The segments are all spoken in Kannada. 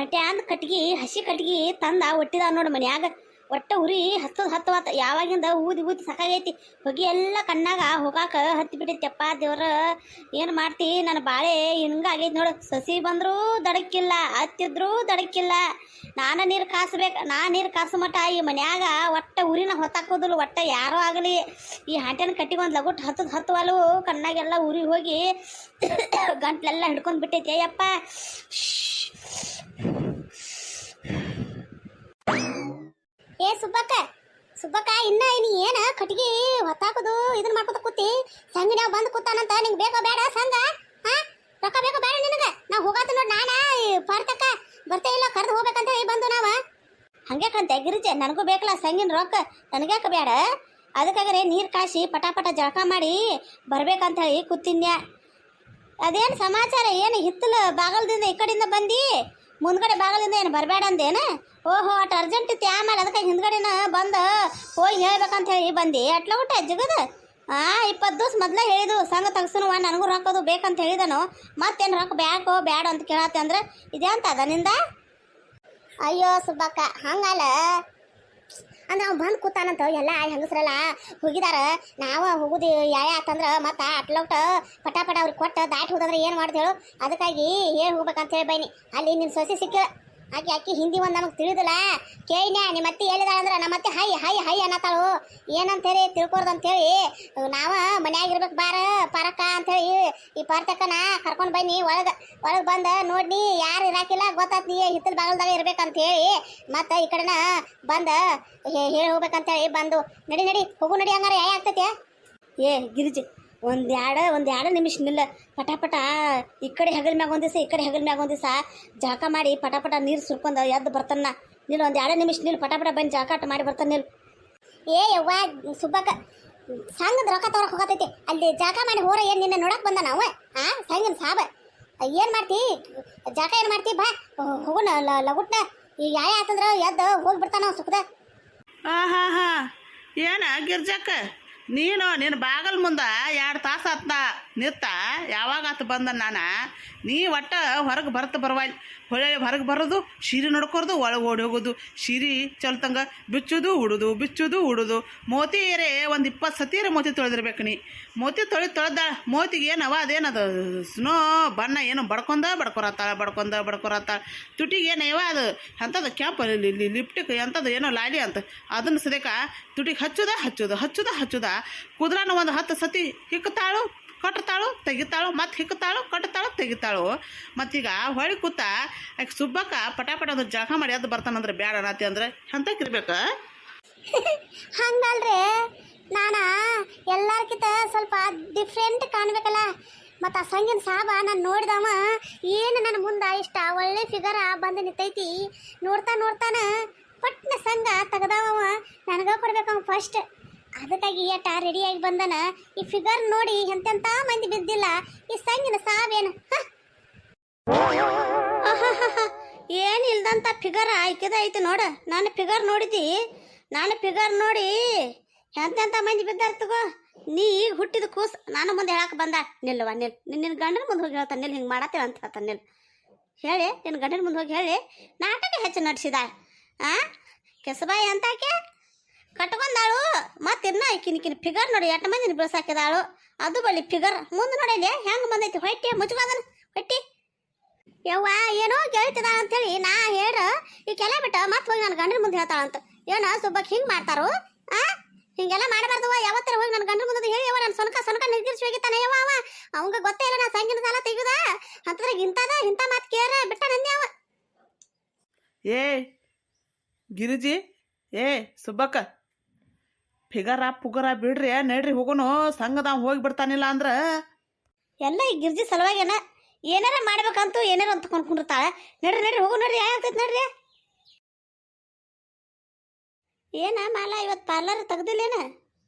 ಹಟ್ಯಾಂದ ಕಟ್ಗಿ ಹಸಿ ಕಟ್ಗಿ ತಂದ ಒಟ್ಟಿದ ನೋಡು ಮನ್ಯಾಗ. ಒಟ್ಟ ಉರಿ ಹತ್ತವಾತ. ಯಾವಾಗಿಂದ ಊದಿ ಸಾಕಾಗೈತಿ. ಹೊಗೆ ಎಲ್ಲ ಕಣ್ಣಾಗ ಹೋಗಾಕ ಹತ್ತಿ ಬಿಟ್ಟೈತಪ್ಪ. ದೇವ್ರ ಏನು ಮಾಡ್ತಿ? ನನ್ನ ಬಾಳೆ ಹಿಂಗಾಗೈತಿ ನೋಡು. ಸಸಿ ಬಂದರೂ ದಡಕ್ಕಿಲ್ಲ, ಹತ್ತಿದ್ರು ದಡಕ್ಕಿಲ್ಲ. ನಾನು ನೀರು ಕಾಸ್ಬೇಕು. ನೀರು ಕಾಸು ಮಟ ಈ ಮನ್ಯಾಗ ಒಟ್ಟ ಉರಿನ ಹೊತ್ತಾಕೋದಿಲ್ಲ. ಒಟ್ಟ ಯಾರೋ ಆಗಲಿ ಈ ಹಾಂಟ್ಯನ ಕಟ್ಟಿಗೆ ಒಂದು ಲಗುಟ್ ಹತ್ತುವಲು. ಕಣ್ಣಾಗೆಲ್ಲ ಉರಿ ಹೋಗಿ ಗಂಟ್ಲೆಲ್ಲ ಹಿಡ್ಕೊಂಡು ಬಿಟ್ಟೈತಿ. ಅಯ್ಯಪ್ಪ ಏ ಸುಬ್ಬಕ್ಕ ಇನ್ನ ನೀ ಏನ ಕಟ್ಟಿಗೆ ಹೊತ್ತಾಕೋದು ಇದನ್ನ ಮಾಡ್ಕೊತ ಕೂತಿ? ಸಂಗಿ ನಾವು ಬಂದು ಕೂತಾನಂತ ನಿಂಗೆ ಬೇಕೋ ಬೇಡ ಸಂಘ? ರೊಕ್ಕ ಬೇಕೋ ಬೇಡ ನಿನಗೆ? ನಾವು ಹೋಗಾತ ನೋಡಿ. ನಾನಾ ಪಾರ್ತಕ್ಕ ಬರ್ತೇ ಇಲ್ಲ, ಕರೆದು ಹೋಗ್ಬೇಕಂತ ಹೇಳಿ ಬಂದು ನಾವು. ಹಂಗೆ ಕಂತೆ ಗಿರಿಜೆ, ನನಗೂ ಬೇಕಲ್ಲ ಸಂಗಿನ ರೊಕ್ಕ. ನನಗ್ಯಾಕ ಬೇಡ? ಅದಕ್ಕಾಗರೆ ನೀರು ಕಾಸಿ ಪಟ ಜಳಕ ಮಾಡಿ ಬರ್ಬೇಕಂತ ಹೇಳಿ ಕೂತಿನ್ಯ. ಅದೇನು ಸಮಾಚಾರ? ಏನು ಹಿತ್ತಲು ಬಾಗಲದಿಂದ ಈ ಕಡೆಯಿಂದ ಬಂದು ಮುಂದ್ಗಡೆ ಬಾಗಲಿಂದ ಏನು ಬರಬೇಡ ಅಂದೇನ? ಓಹೋ, ಅಟ್ ಅರ್ಜೆಂಟ್ ಇತ್ತು. ಆಮೇಲೆ ಅದಕ್ಕೆ ಹಿಂದ್ಗಡೆನ ಬಂದು ಹೋಗಿ ಹೇಳ್ಬೇಕಂತ ಹೇಳಿ ಬಂದು ಅಟ್ಲ ಊಟ ಜಗದ 20 ದಿವಸ ಮೊದಲೇ ಹೇಳಿದು ಸಂಘ ತಗ್ಸನುವ ನನಗೂ ರೊಕ್ಕದು ಬೇಕಂತ ಹೇಳಿದನು. ಮತ್ತೇನು ರೊಕ್ಕ ಬ್ಯಾಕೋ ಬೇಡ ಅಂತ ಕೇಳತ್ತೆ ಅಂದ್ರೆ ಇದೇ ಅಂತ ಅದ ನಿಂದ? ಅಯ್ಯೋ ಸುಬ್ಬಕ್ಕ, ಹಂಗಲ್ಲ ಅಂದ್ರೆ ಅವ್ನು ಬಂದು ಕೂತಾನಂತ. ಎಲ್ಲ ಹೆಂಗಸ್ರಲ್ಲ ಹೋಗಿದಾರ. ನಾವು ಹೋಗುದು ಆತಂದ್ರೆ ಮತ್ತೆ ಅಟ್ಲೋಟ ಪಟ ಅವ್ರಿಗೆ ಕೊಟ್ಟು ದಾಟಿ ಹೋದಂದ್ರೆ ಏನು ಮಾಡ್ದು ಹೇಳು? ಅದಕ್ಕಾಗಿ ಹೇಳಿ ಹೋಗ್ಬೇಕಂತ ಹೇಳಿ ಬೈನಿ. ಅಲ್ಲಿ ನಿನ್ನ ಸೊಸೆ ಸಿಕ್ಕಿಲ್ಲ. ಆಕಿ ಹಿಂದಿ ಒಂದು ನಮಗೆ ತಿಳಿದಿಲ್ಲ. ಕೇಳಿನ ನಿಮ್ಮ ಅತ್ತಿ ಹೇಳಿದಾಳೆ ಅಂದ್ರೆ ನಮ್ಮ ಅತ್ತೆ ಹೈ ಅನ್ನತ್ತಾಳು. ಏನಂತೇಳಿ ತಿಳ್ಕೊರ್ದಂತೇಳಿ ನಾವು ಮನ್ಯಾಗಿರ್ಬೇಕು ಬಾರ ಪರಕ್ಕ ಅಂಥೇಳಿ ಈ ಪಾರ್ತಕ್ಕನ ಕರ್ಕೊಂಡು ಬನ್ನಿ. ಒಳಗೆ ಬಂದು ನೋಡಿ ಯಾರು ಇರಾಕಿಲ್ಲ ಗೊತ್ತಾತ್ ನೀ ಹಿತ್ತಲ ಬಾಗಲ್ದಾಗ ಇರ್ಬೇಕಂತೇಳಿ ಮತ್ತೆ ಈ ಕಡೆನ ಬಂದು ಹೇಳಿ ಹೋಗ್ಬೇಕಂತೇಳಿ ಬಂದು ನಡಿ ಹೋಗು ನಡಿ. ಹಂಗಾರೆ ಯಾವ ಆಗ್ತೈತೆ? ಏ ಗಿರಿಜಿ, ಒಂದು ನಿಮಿಷ ನಿಲ್ಲ. ಪಟ ಈ ಕಡೆ ಹೆಗಲ್ ಮ್ಯಾಗ ಒಂದು ದಿವಸ ಈ ಕಡೆ ಹೆಗಲ್ ಮ್ಯಾಗ ಒಂದು ದಿವಸ ಜಳಕ ಮಾಡಿ ಪಟ ನೀರು ಸುರ್ಕೊಂಡು ಎದ್ದು ಬರ್ತಾನ. ನಿಲ್ಲ ಒಂದು 2 ನಿಮಿಷ ನಿಲ್. ಪಟ ಬಂದು ಜಳಕಾಟ ಮಾಡಿ ಬರ್ತಾನೆ ನಿಲ್. ಏ ಯವ್ವ ಸುಬ್ಬಕ್ಕ, ಸಂಗದ ರೊಕ್ಕ ತಗೊಳಕ್ ಹೋಗತೈತಿ. ಅಲ್ಲಿ ಜಳಕ ಮಾಡಿ ಹೋರ ಏನು ನಿನ್ನೆ ನೋಡಕ್ ಬಂದ ನಾವು? ಸಂಗನ ಸಾಬ ಏನು ಮಾಡ್ತಿ? ಜಳಕ ಏನು ಮಾಡ್ತಿ? ಬಾ ಹೋಗೋಣ ಲಗುಟ್ನ. ಈಗ ಆತಂದ್ರೆ ಎದ್ದು ಹೋಗ್ಬಿಡ್ತಾನ ಸುಖದ. ಏನ ಗಿರ್ಜಕ್ಕ, ನೀನು ನಿನ್ನ ಬಾಗಲ್ ಮುಂದೆ 2 ತಾಸು ಆತ್ನ ನಿತ್ತ. ಯಾವಾಗ ಆತು ಬಂದ ನಾನು? ನೀ ಒಟ್ಟು ಹೊರಗೆ ಬರವಲ್ಲಿ ಹೊರಗೆ ಬರೋದು, ಸೀರೆ ನೋಡ್ಕೊರ್ದು ಒಳಗೆ ಓಡಿ ಹೋಗೋದು. ಸೀರೆ ಚಲ್ತಂಗ ಬಿಚ್ಚೋದು ಉಡೋದು. ಮೋತಿ ಏರೆ ಒಂದು 20 ಸತೀರೆ ಮೋತಿ ತೊಳೆದಿರ್ಬೇಕು ನೀ. ಮೋತಿ ತೊಳೆದ ಮೋತಿಗೆ ಏನವ ಅದೇನದು ಸ್ನೋ ಬಣ್ಣ ಏನು ಬಡ್ಕೊರತ್ತಾಳ. ತುಟಿಗೆ ಏನವ ಅದು ಅಂಥದ್ದು ಕ್ಯಾಪ್ ಲಿಪ್ಟಿಕ್ ಅಂಥದ್ದು ಏನೋ ಲಾಲಿ ಅಂತ ಅದನ್ನು ಸದ್ಯಕ ತುಟಿಗೆ ಹಚ್ಚುದ ಕುದ್ರಾನ ಒಂದು 10 ಸತಿ ಹಿಕ್ಕತಾಳು, ಕಟ್ತಾಳು, ತೆಗಿತಾಳು, ಮತ್ತೆ ಹಿಕ್ಕತಾಳು, ಕಟ್ತಾಳು, ತೆಗಿತಾಳು. ಮತ್ತೀಗ ಹೊಳಿ ಕೂತ ಯಾಕೆ ಸುಬ್ಬಕ್ಕ ಪಟ ಒಂದು ಜಳಕ ಮಾಡಿ ಅದು ಬರ್ತಾನಂದ್ರೆ ಬ್ಯಾಡ ಅನ್ನತಿ ಅಂದ್ರೆ ಎಂತಕ್ಕಿರ್ಬೇಕು? ಹಂಗಲ್ರಿ, ನಾನು ಎಲ್ಲಾರ್ಕಿಂತ ಸ್ವಲ್ಪ ಡಿಫ್ರೆಂಟ್ ಕಾಣ್ಬೇಕಲ್ಲ. ಮತ್ತು ಆ ಸಂಗಿನ ಸಾಬ ನಾನು ನೋಡಿದವ ಏನು ನನ್ನ ಮುಂದೆ ಇಷ್ಟ ಒಳ್ಳೆ ಫಿಗರ ಬಂದು ನಿಂತೈತಿ. ನೋಡ್ತಾನ ಪಟ್ನ ಸಂಘ ತೆಗ್ದವ ನನಗ ಕೊಡ್ಬೇಕವ ಫಸ್ಟ್. ಅದಕ್ಕಾಗಿ ಏಟ ರೆಡಿಯಾಗಿ ಬಂದನ. ಈ ಫಿಗರ್ ನೋಡಿ ಎಂತೆಂಥ ಮಂದಿ ಬಿದ್ದಿಲ್ಲ. ಈ ಸಂಗಿನ ಸಾವೇನು ಏನು ಇಲ್ದಂಥ ಫಿಗರ್ ಐತಿ ನೋಡ. ನಾನು ಫಿಗರ್ ನೋಡಿದ್ದಿ. ಫಿಗರ್ ನೋಡಿ ಎಂತೆಂಥ ಮಂದಿ ಬಿದ್ದಾರ ತಗೋ. ನೀ ಈಗ ಹುಟ್ಟಿದ ಕೂಸು ನಾನು ಮುಂದೆ ಹೇಳಕ್ಕೆ ಬಂದ. ನಿನ್ನ ಗಂಡನ ಮುಂದೆ ಹೋಗಿ ಹೇಳ್ತಾನೆ ನಿಲ್, ಹಿಂಗೆ ಮಾಡತ್ತೇವೆ ಅಂತ ಹೇಳ್ತಾನೆ ನಿಲ್. ಹೇಳಿ ನಿನ್ನ ಗಂಡನ ಮುಂದೆ ಹೋಗಿ ಹೇಳಿ ನಾಟಕ ಹೆಚ್ಚು ನಡೆಸಿದ. ಕೆಸಬಾಯಿ ಅಂತಾಕೆ ಕಟ್ಕೊಂಡಾಳು. ಮತ್ತಿನ್ನ ಕಿನ್ ಫಿಗರ್ ನೋಡಿ 8 ಮಂದಿನ ಬೀಳ್ಸಾಕಿದಾಳು. ಅದು ಬಳಿ ಫಿಗರ್ ಮುಂದೆ ನೋಡಿಲ್ಲ ಹೆಂಗೆ ಬಂದೈತಿ. ಹೊಟ್ಟೆ ಮುಚ್ಕೊಂಡನ ಹೊಟ್ಟಿ. ಯವ್ವ ಏನೋ ಕೇಳ್ತಿದಾಳ ಅಂತೇಳಿ ನಾ ಹೇಳ ಈ ಕೆಲ ಬಿಟ್ಟ ಮತ್ತೆ ಹೋಗಿ ನನ್ನ ಗಂಡನ ಮುಂದೆ ಹೇಳ್ತಾಳಂತ. ಏನೋ ಸುಬ್ಬಕ್ಕೆ ಹಿಂಗೆ ಮಾಡ್ತಾರು? ಹಿಂಗೆಲ್ಲ ಮಾಡಬಾರ್ದು. ಯಾವತ್ತರ ಹೋಗಿ ನನ್ನ ಗಂಡನ ಮುಂದೆ ಹೇಳಿ ನನ್ನ ಸೊನಕ ನಿರ್ಗಿರಿಸಿ ಹೋಗಿತ್ತಾನೆ. ಯವ್ವ ಅವಂಗ ಗೊತ್ತೇ ಇಲ್ಲ ನಾ ಸಂಗಿನ ಸಾಲ ತೆಗೆದ ಅಂತದ್ರಾಗ ಇಂಥ ಮಾತು ಕೇಳ ಬಿಟ್ಟ ನಂದೆ ಅವ. ಏ ಗಿರಿಜಿ, ಏ ಸುಬ್ಬಕ್ಕ, ಫಿಗರ ಬಿಡ್ರಿ, ನಡ್ರಿ ಹೋಗೋನು. ಸಂಘದ ಹೋಗಿ ಬಿಡ್ತಾನಿಲ್ಲ ಅಂದ್ರೆ ಎಲ್ಲ ಈ ಗಿರ್ಜಿ ಸಲುವಾಗೇನ ಏನಾರ ಮಾಡ್ಬೇಕಂತೂ ಏನಾರ ಅಂತ ಕೊಂಡ್ಕೊಂಡಿರ್ತಾಳೆ. ನಡ್ರಿ ಹೋಗು ನಡ್ರಿ. ಯಾಕೈತಿ ನಡ್ರಿ. ಏನ ಮಾಲ ಇವತ್ತು ಪಾರ್ಲರ್ ತೆಗ್ದಿಲ್ಲೇನ?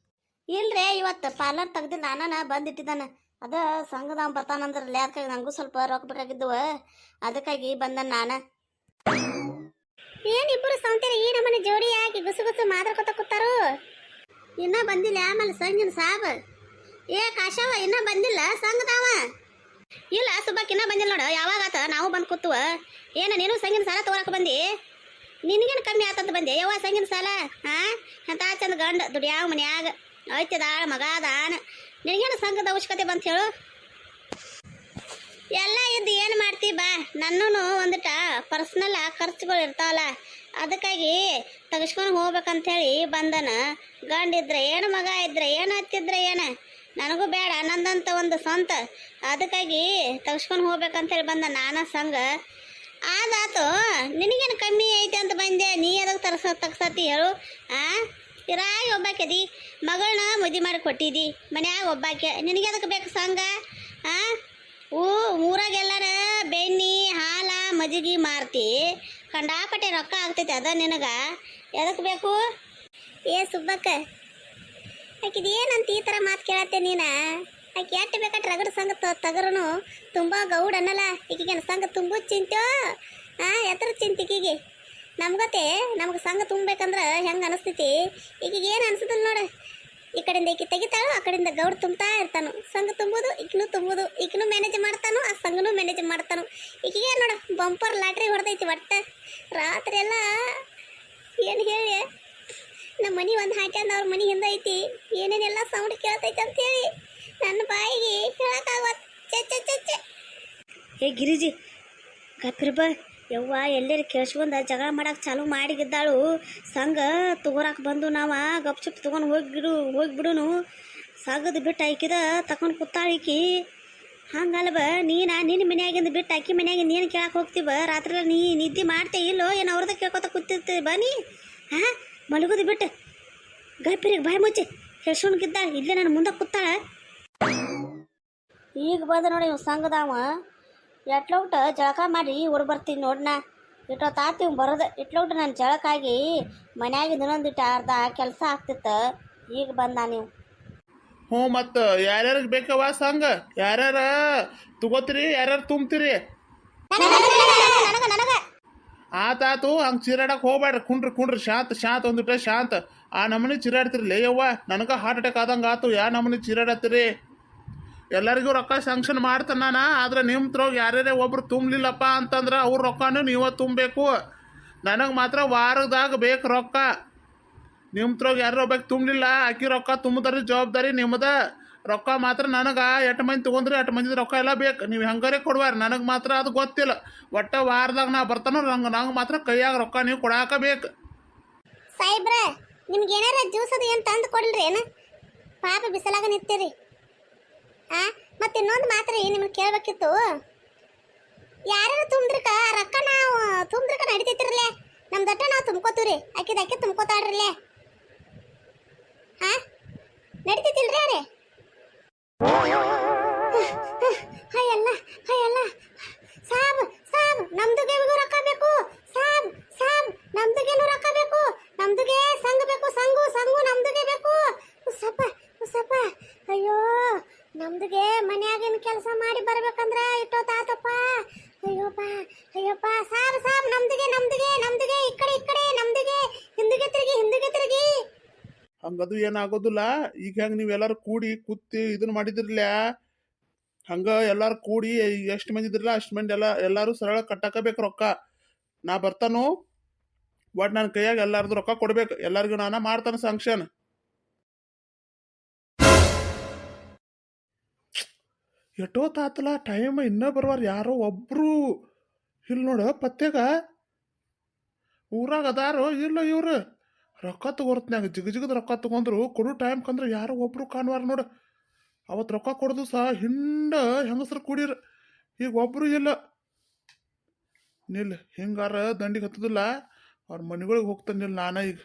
ಇಲ್ರಿ ಇವತ್ತು ಪಾರ್ಲರ್ ತೆಗ್ದಿಲ್ಲ. ನಾನು ಬಂದಿಟ್ಟಿದ್ದಾನ. ಅದ ಸಂಘದ ಬರ್ತಾನಂದ್ರಲ್ಲ, ಅದಕ್ಕಾಗಿ ನನಗೂ ಸ್ವಲ್ಪ ರೊಕ್ಕ ಬೇಕಾಗಿದ್ದುವ. ಅದಕ್ಕಾಗಿ ಬಂದ ನಾನು. ಏನಿಬ್ಬರು ಸಂತೀರಿ ಈ ನಮ್ಮನೆ ಜೋಡಿ ಹಾಕಿ ಗುಸು ಮಾತಾಡ್ಕೊತ ಕೂತಾರು? ಇನ್ನೂ ಬಂದಿಲ್ಲ. ಆಮೇಲೆ ಸಂಗಿನ ಸಾಬ್ ಏ ಕಾಶವ ಇನ್ನೂ ಬಂದಿಲ್ಲ ಸಂಘದವ. ಇಲ್ಲ ಸುಬ್ಬಕ್ಕಿನ್ನ ಬಂದಿಲ್ಲ ನೋಡು, ಯಾವಾಗ ಆತ ನಾವು ಬಂದು ಕೂತುವ. ಏನ ನೀನು ಸಂಗಿನ ಸಾಲ ತಗೊಳಕ್ ಬಂದಿ? ನಿನಗೇನು ಕಮ್ಮಿ ಆತಂತ ಬಂದೆ ಯವ್ವ ಸಂಗಿನ ಸಾಲ? ಹಾ, ಎಂತ ಚಂದ ಗಂಡ ದುಡಿಯಾವ ಮನ್ಯಾಗ ಐತಿದಾಳ ಮಗ ಅದಾನ, ನಿನಗೇನು ಸಂಘದ ಅವಶ್ಯಕತೆ ಬಂತ ಹೇಳು? ಎಲ್ಲ ಇದ್ದು ಏನು ಮಾಡ್ತಿ ಬಾ, ನನ್ನೂ ಒಂದಿಟ ಪರ್ಸ್ನಲ್ ಖರ್ಚುಗಳು ಇರ್ತಾವಲ್ಲ, ಅದಕ್ಕಾಗಿ ತೆಗಿಸ್ಕೊಂಡು ಹೋಗ್ಬೇಕಂತೇಳಿ ಬಂದನ. ಗಂಡ ಇದ್ರೆ ಏನು, ಮಗ ಇದ್ರೆ ಏನು, ಹತ್ತಿದ್ರೆ ಏನು, ನನಗೂ ಬೇಡ ನಂದಂತ ಒಂದು ಸ್ವಂತ, ಅದಕ್ಕಾಗಿ ತೆಗಿಸ್ಕೊಂಡು ಹೋಗ್ಬೇಕಂತೇಳಿ ಬಂದ ನಾನ ಸಂಘ. ಆದಾತು, ನಿನಗೇನು ಕಮ್ಮಿ ಐತೆ ಅಂತ ಬಂದೆ, ನೀ ಅದಕ್ಕೆ ತಗ್ಸತಿ ಹೇಳು? ಇರಾಗಿ ಒಬ್ಬಾಕೆದಿ, ಮಗಳನ್ನ ಮದುವೆ ಮಾಡಿ ಕೊಟ್ಟಿದ್ದಿ, ಮನ್ಯಾಗ ಒಬ್ಬಾಕೆ, ನಿನಗೆ ಅದಕ್ಕೆ ಬೇಕು ಸಂಘ? ಊರಾಗೆಲ್ಲಾರ ಬೆಣ್ಣೆ ಹಾಲ ಮಜ್ಜಿಗೆ ಮಾರ್ತಿ, ಕಂಡಾಪಟ್ಟೆ ರೊಕ್ಕ ಆಗ್ತೈತಿ, ಅದ ನಿನಗ ಎದಕ್ಕೆ ಬೇಕು? ಏ ಸುಬ್ಬಕ್ಕ, ಆಕಿದ ಏನಂತ ಈ ಥರ ಮಾತು ಕೇಳತ್ತೆ ನೀನ? ಆಕೆ ಎಟ್ಟು ಬೇಕಾದ್ರೆ ರಗಡ ಸಂಘ ತಗರನು ತುಂಬ ಗೌಡ ಅನ್ನಲ್ಲ, ಈಕಿಗೇನು ಸಂಘ ತುಂಬು ಚಿಂತ್ಯೋ? ಎತ್ತರ ಚಿಂತಿಕಿಗೆ ನಮ್ಗತೆ, ನಮ್ಗೆ ಸಂಘ ತುಂಬಬೇಕಂದ್ರೆ ಹೆಂಗೆ ಅನಿಸ್ತೈತಿ, ಈಕಿಗೆ ಏನು ಅನ್ಸುದಿಲ್ಲ ನೋಡು. ಈ ಕಡೆಯಿಂದ ಈಕಿ ತೆಗಿತಾಳು, ಆ ಕಡೆಯಿಂದ ಗೌಡ ತುಂಬ್ತಾ ಇರ್ತಾನು, ಸಂಘ ತುಂಬುದು ಈಕಿನೂ ತುಂಬುದು, ಈಕಿನೂ ಮ್ಯಾನೇಜ್ ಮಾಡ್ತಾನು, ಆ ಸಂಘನೂ ಮ್ಯಾನೇಜ್ ಮಾಡ್ತಾನು. ಈಕಿಗೆ ನೋಡು ಬಂಪರ್ ಲಾಟ್ರಿ ಹೊಡೆದೈತಿ ಒಟ್ಟ. ರಾತ್ರಿ ಎಲ್ಲ ಏನು ಹೇಳಿ ನಮ್ಮ ಮನೆ ಒಂದು ಹಾಕ್ಯಂದು ಅವ್ರ ಮನೆ ಹಿಂದೆ ಐತಿ, ಏನೇನೆಲ್ಲ ಸೌಂಡ್ ಕೇಳ್ತೈತಿ ಅಂತೇಳಿ ನನ್ನ ಬಾಯಿಗೆ ಹೇಳಕ್ಕಾಗತ್. ಚೆ ಚೆ ಚೆ ಚೆ ಏ ಗಿರಿಜಿ ಗಪ್ಪಿರ್ಬ ಯವ್ವ, ಎಲ್ಲರೂ ಕೇಳಿಸ್ಕೊಂಡ ಜಗಳ ಮಾಡಕ್ಕೆ ಚಾಲು ಮಾಡಿಗಿದ್ದಾಳು. ಸಂಘ ತಗೋರಾಕ ಬಂದು ನಾವು ಗಪ್ಚುಪ್ ತೊಗೊಂಡು ಹೋಗಿಬಿಡುನು. ಸಂಘದ ಬಿಟ್ಟು ಆಯ್ಕಿದ ತಗೊಂಡು ಕೂತಾಳಿಕಿ. ಹಂಗಲ್ವ ನಿನ್ನ ಮನ್ಯಾಗಿಂದ ಬಿಟ್ಟು ಆಕಿ ಮನ್ಯಾಗಿಂದ ಏನು ಕೇಳಕ್ಕೆ ಹೋಗ್ತೀವ? ರಾತ್ರಿ ನೀ ನಿದ್ದೆ ಮಾಡ್ತೇ ಇಲ್ಲೋ? ಏನು ಅವ್ರದ್ದು ಕೇಳ್ಕೊತ ಕೂತಿರ್ತೀವಿ ಬನ್ನಿ. ಮಲಗೋದು ಬಿಟ್ಟು ಗಪ್ಪಿರಿಗೆ ಬಾಯಿ ಮುಚ್ಚಿ ಕೇಳಿಸ್ಕೊಂಡಿದ್ದಾಳೆ. ಇಲ್ಲೇ ನಾನು ಮುಂದೆ ಕೂತಾಳ. ಈಗ ಬಂದ ನೋಡಿ ಇವ್ ಸಂಘದವ ಎಟ್ಲೋಟ ಜಳಕ ಮಾಡಿ ಬರ್ತೀನಿ ನೋಡ್ನ. ಇಟ್ಟೊತ್ತಾತಿ ಇವ್ ಬರೋದು, ಇಟ್ಲೋಟ ನಾನು ಜಳಕಾಗಿ ಮನ್ಯಾಗಿಂದ ಇನ್ನೊಂದಿಟ್ಟು ಅರ್ಧ ಕೆಲಸ ಆಗ್ತಿತ್ತು. ಈಗ ಬಂದ ನೀವು. ಹ್ಞೂ, ಮತ್ತು ಯಾರ್ಯಾರಿಗೆ ಬೇಕವ ಸಂಘ? ಯಾರ್ಯಾರ ತಗೋತೀರಿ, ಯಾರ್ಯಾರು ತುಂಬ್ತೀರಿ? ಆತಾತು, ಹಂಗೆ ಚೀರಾಡಕ್ಕೆ ಹೋಗ್ಬೇಡ್ರಿ. ಕುಂಡ್ರಿ ಶಾಂತ ಒಂದಿಟ ಶಾಂತ. ಆ ನಮೂನಿ ಚೀರಾಡ್ತಿರ್ಲಿ ಯವ್ವ, ನನಗೆ ಹಾರ್ಟ್ ಅಟ್ಯಾಕ್ ಆದಂಗೆ ಆತು. ಯಾ ನಮೂನಿ ಚೀರಾಡತ್ತೀರಿ? ಎಲ್ಲರಿಗೂ ರೊಕ್ಕ ಸ್ಯಾಂಕ್ಷನ್ ಮಾಡ್ತಾನೆ ನಾನು, ಆದ್ರೆ ನಿಮ್ಮ ತ್ರೋಗ ಯಾರ್ಯಾರೇ ಒಬ್ರು ತುಂಬಲಿಲ್ಲಪ್ಪ ಅಂತಂದ್ರೆ ಅವ್ರ ರೊಕ್ಕನೂ ನೀವೇ ತುಂಬಬೇಕು. ನನಗೆ ಮಾತ್ರ ವಾರದಾಗ ಬೇಕು ರೊಕ್ಕ. ನಿಮ್ಮ ತ್ರೋಗ ಯಾರು ಬೇಕು ತುಂಬಲಿಲ್ಲ, ಅಕ್ಕಿ ರೊಕ್ಕ ತುಂಬಿದ್ರಿ ಜವಾಬ್ದಾರಿ ನಿಮ್ಮದ. ರೊಕ್ಕ ಮಾತ್ರ ನನಗೆ ಎಷ್ಟು ಮಂದಿ ತೊಗೊಂಡ್ರಿ ಅಷ್ಟು ಮಂದಿ ರೊಕ್ಕ ಎಲ್ಲ ಬೇಕು. ನೀವು ಹೆಂಗಾರೆ ಕೊಡ್ಬಾರ್ರಿ, ನನಗೆ ಮಾತ್ರ ಅದು ಗೊತ್ತಿಲ್ಲ. ಒಟ್ಟು ವಾರದಾಗ ನಾ ಬರ್ತಾನೋ ನಂಗೆ ಮಾತ್ರ ಕೈಯಾಗ ರೊಕ್ಕ ನೀವು ಕೊಡಾಕಬೇಕು. ಸಾಯಿಬ್ರ, ನಿಮ್ಗೆ ಏನಾರ ಜ್ಯೂಸ್ ಅದು ಏನು ತಂದು ಕೊಡ್ಲ್ರಿ ಏನು? ಪಾಪ ಬಿಸಲಾಗ ನಿಂತೀರಿ. ಮತ್ತೆ ಇನ್ನೊಂದು ಮಾತ್ರ ನಿಮ್ಗೆ ಕೇಳಬೇಕಿತ್ತು. ಯಾರ್ಯಾರು ತುಂಬ್ರಿಕ ರೊಕ್ಕ ನಾವು ತುಂಬ್ರಿಕ ನಡಿತೈತಿರಲ್ಲೇ, ನಮ್ಮ ದಟ್ಟ ನಾವು ತುಂಬ್ಕೋತೀವ್ರಿ, ಅಕ್ಕಿ ತುಂಬ್ಕೋತಾಳ್ರಲ್ಲೇ. ನಡಿತೈತಿಲ್ರಿ ಅರೇ? ಅಯ್ಯಲ್ಲ ಸಾಬ್ ನಮ್ದುಗೆ ರೊಕ್ಕ ಬೇಕು. ಸಾಬ್ ನಮ್ದುಗೇನು ರೊಕ್ಕ ಬೇಕು, ನಮ್ದುಗೆ ಸಂಘ ಬೇಕು, ಸಂಘು ನಮ್ದುಗೆ ಬೇಕು. ಉಸಪ್ಪ ಅಯ್ಯೋ, ನಮ್ದುಗೆ ಮನ್ಯಾಗಿನ ಕೆಲಸ ಮಾಡಿ ಬರ್ಬೇಕಂದ್ರ ಇಟ್ಟೋತಾತಪ್ಪ. ಅಯ್ಯಪ್ಪ ಸಾಬ್ ನಮ್ದುಗೆ ಈ ಕಡೆ ನಮ್ದುಗೆ ಹಿಂದಿಗೆ ತಿರುಗಿ. ಹಂಗದು ಏನಾಗೋದಿಲ್ಲ. ಈಗ ಹೆಂಗೆ ನೀವೆಲ್ಲರೂ ಕೂಡಿ ಕೂತಿ ಇದನ್ನ ಮಾಡಿದಿರ್ಲ, ಹಂಗೆ ಎಲ್ಲರೂ ಕೂಡಿ ಎಷ್ಟು ಮಂದಿ ಇದ್ರಲ್ಲ ಅಷ್ಟು ಮಂದಿ ಎಲ್ಲರೂ ಸರಳ ಕಟ್ಟಾಕಬೇಕು ರೊಕ್ಕ. ನಾ ಬರ್ತಾನು, ಒಟ್ಟು ನನ್ನ ಕೈಯಾಗ ಎಲ್ಲಾರ್ದು ರೊಕ್ಕ ಕೊಡ್ಬೇಕು. ಎಲ್ಲರಿಗೂ ನಾನು ಮಾಡ್ತಾನೆ ಸ್ಯಾಂಕ್ಷನ್. ಎಷ್ಟೊತ್ತಾತಲ್ಲ ಟೈಮ್, ಇನ್ನೂ ಬರುವಾರ ಯಾರೋ ಒಬ್ರು. ಇಲ್ಲಿ ನೋಡು ಪತ್ತೆಗ ಊರಾಗ ಅದಾರೋ ಇಲ್ಲ ಇವ್ರು. ರೊಕ್ಕ ತಗೋರ್ತ್ನಾಗ ಜಿಗದ ರೊಕ್ಕ ತಗೊಂಡ್ರು ಕೊಡು ಟೈಮ್ ಕಂದ್ರೆ ಯಾರೋ ಒಬ್ರು ಕಾಣುವಾರ ನೋಡು. ಅವತ್ತು ರೊಕ್ಕ ಕೊಡೋದು ಸಹ ಹೆಂಗಸ್ರು ಕೂಡಿರ, ಈಗ ಒಬ್ರು ಇಲ್ಲ. ನಿಲ್ ಹಿಂಗಾರ ದಂಡಿಗೆ ಹತ್ತದಿಲ್ಲ, ಅವ್ರ ಮನೆಗಳಿಗೆ ಹೋಗ್ತಾನೆ ನಿಲ್ ನಾನ ಈಗ.